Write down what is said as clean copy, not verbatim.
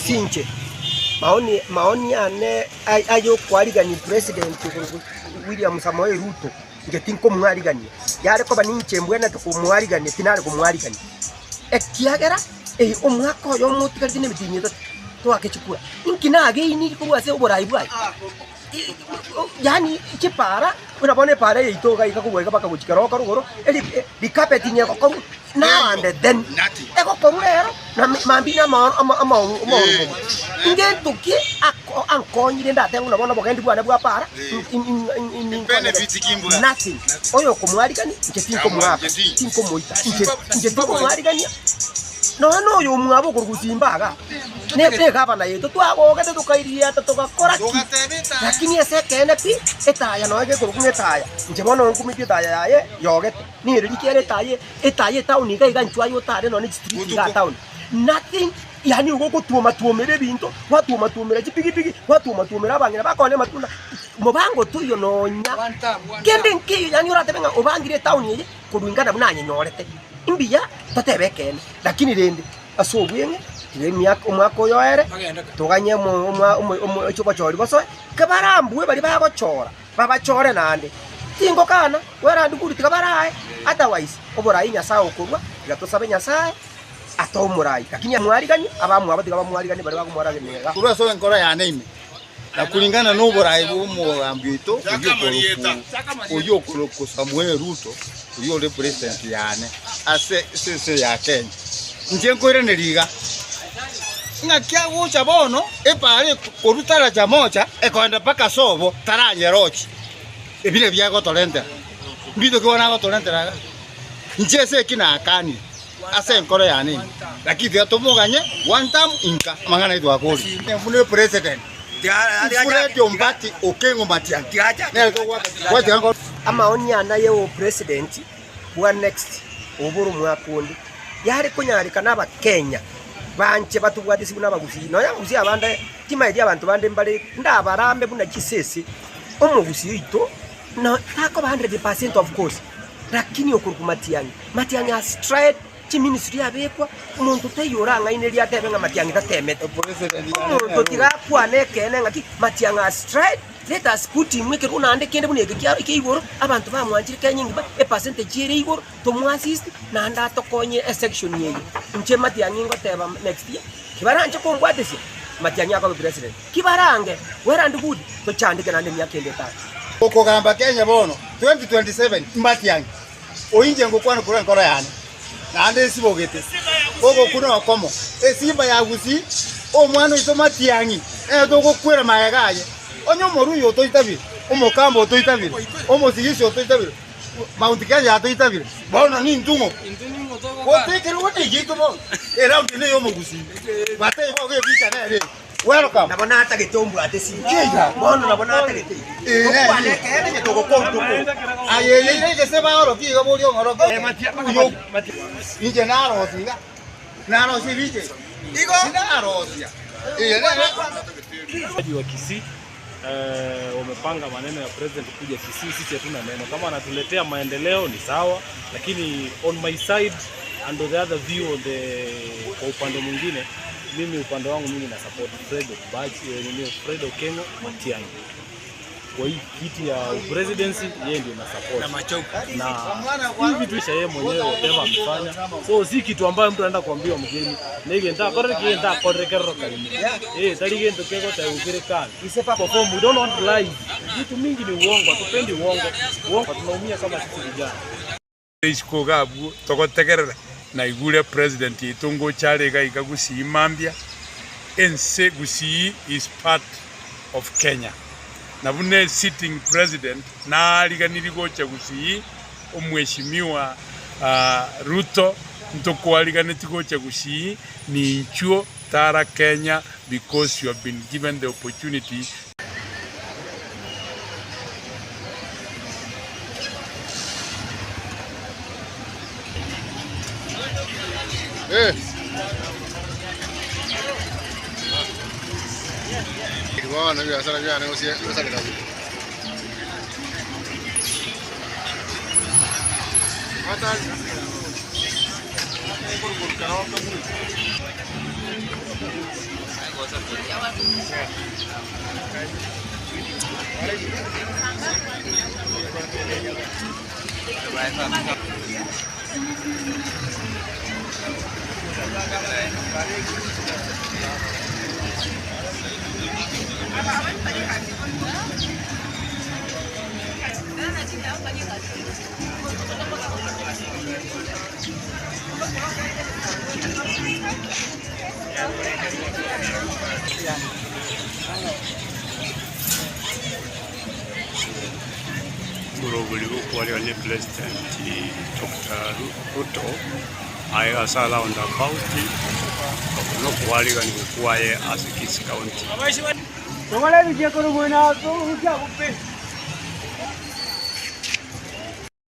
Sinche maoni ane ayo kwarigani president William Samoei Ruto ngetinko mwarigani yare ko baninche mbwena tukumwarigani tinare kumwarigani ekiagera omwako yo mutikari ne bitinye to akechukura inkina ageini ko ase oborai bwai yani chipara unabone para itoga ikakubweka paka kuchikaro karugoro eli dikapeti nye ko na ande den eko korero na mambina ama ngentuki ankonyire ndate unabona bogendi bwana bwa para benefits kimbo nothing oyo komwarigani ngetinko mwaka tinko moita ngetinko mwarigani no yo mwabo kurusimbaga ne gavana yetu twagogete tukairia tukakora lakini ese kene pi etaya no ege kurukunye taya njebono nkumiti taya yaye yogete ni rikere etaye town iga nchwa yo tare no ni street ga town nothing yani ugo tuomere binto tuomere chipigipigi tuomere abangina bakone matunda mubango tuyo nonya kende nki yani urate benga ubangire town ye kurwingana bunanye nyorete imbiya tatebekene lakini rende asobwenge myaka umwaka oyoere tuganye mu chuko chori boso kabarambwe bari bagochora babachore nande tingo kana wera ndukuri tikabaraye otherwise oborai nyasaye okurwa gatosabe nyasaye atomurai lakini amwarigani abamu abatiga bamwarigani bari bagumwaragenega kurwa so enkora ya name na kulingana no borai bumurambito uyo ko Samoei Ruto uyo le president yane ase sese ya Kenya njengo ire neriga ngakia gucha bono epare korutara jamoja ekwenda paka sobo taranye rochi ebile byago tolente mbido kibona go tolente raga njese kina akani ase enkoro ya nini lakini atomuganye one time inka mangana itu akoli mfune president Fred Mbati Okengo Matiang'i ama onyana ye president wa next oburu mwakundi yari kunyarika naba Kenya banche batubwadisi n'abaguzi no yaguzi abande timaidi abantu bande mbale ndabarambe buna kisese omuguzi ito no tako 100% of course lakini okurukumatiyanyi Matiang'i straight chi ministry yabekwa umuntu teyoranga ineli atebenga Matiang'i tatemete umuntu tigakwa nekene ngaki Matiang'i straight let us put him make runa ande kende bunege kiyiboro abantu bamwanjire kenyingi ba percentage yere iboro to muassist na anda tokonye section yeye nche Matiang'i ngoteba next year kibaranje ko ngwadesi Matiang'i akaba president kibarange wera ndugudi to chandike nande myaka endeta oko gamba Kenya bono 2027 Matiang'i oinje ngokwana kura nkora yana nande sibogete oko kuno komo esimba yagusi omwana ito Matiang'i togokwera mayegaye onyo moruyo toitabire omokambo toitabire omosigisho toitabire Mount Kenya toitabire bono ni ntungo otekere wote yitumo era ndine yo mogusi bate boge bika nere welcome nabona hata getombu atesi kija bono nabona hata gete okwane kene togo kontuko ayeye ke seba oro kiga bolio ngoro ije naro siga naro sibije igo naro sia wa Kisii wamepanga maneno ya president kuja Kisii. Sisi hatuna neno, kama anatuletea maendeleo ni sawa, lakini on my side and the other view on kwa upande mwingine, mimi upande wangu mimi na support Fred Okengo Matiang'i kwa hii kiti ya presidency, yeye ndio na support na machoka na hivi tuisha yeye mwenyewe tena amefanya, so si kitu ambayo mtu anaenda kuambia mgeni nige nda korre kerro kalini talige ndo kego taugirikana isepa perform. We don't want lies, vitu mingi ni uongo, tupendi uongo tunaumia kama sisi vijana isiko gabu togotegerera na igure president itungo chare ga ikagusimambia ense Gusii is part of Kenya na bune sitting president na aliganiri gocha Gusii omweshimiwa Ruto ntoko aliganeti gocha Gusii ni nchuo tara Kenya because you have been given the opportunity. Bueno, voy a hacer la negociación. ¿Qué tal? Globally, the President Dr. Ruto, I was around about no quality and quiet as a Kiss County.